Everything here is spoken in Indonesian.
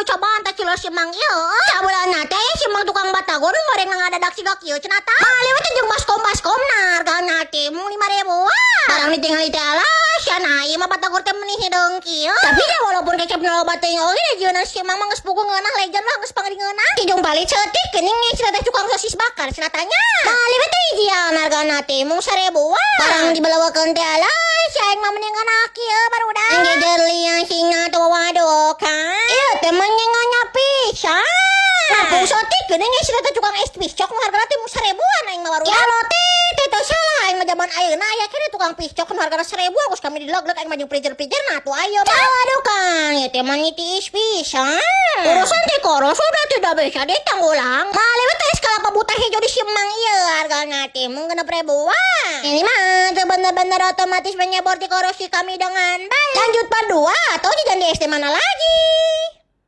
kudu cobaan teh cilor si Mang ieu. Sabulanna teh si Mang tukang batagor goreng ngadadak siga kieu cenah tah. Bali we teh jeung baskom-baskomna hargana teh mung 5.000. Barang ditinggali teh alas cenah ieu mah batagor teh meuni hideung kieu. Tapi dah walaupun kecapna loba teh oge jeung si Mang geus puguh ngeunah legend lah geus pangringeunah. Kijung bali ceutik geuning cenah teh tukang sosis bakar cenah tanya. Bali we teh hijieun hargana teh mung 1.000. Barang dibalawakeun teh alas aing mah mending anak kieu barudak. Engge derlian singna teu wadokan. Ieu teh mah ngenya pisan. Lampung sotik geuning cenah teh tukang es piscok nu hargana teh mung 1.000-an aing mah barudak. Ya teh teu salah aing mah zaman ayeuna aya keneh tukang piscok nu hargana 1.000 geus kami dileg-leg aing mah jeung freezer-freezer nah atuh ayeuna mah. Wadokan ieu teh mah nitiis pisan. Urusan teh koros sudah tidak bisa ditanggulang. Mali we teh skala pabuta hijau di Simang ieu hargana teh mung 6.000-an. Ini mah teu bener-bener otomatis menyebor di korosi kami dengan baik. Lanjut part 2 atau di SD mana lagi?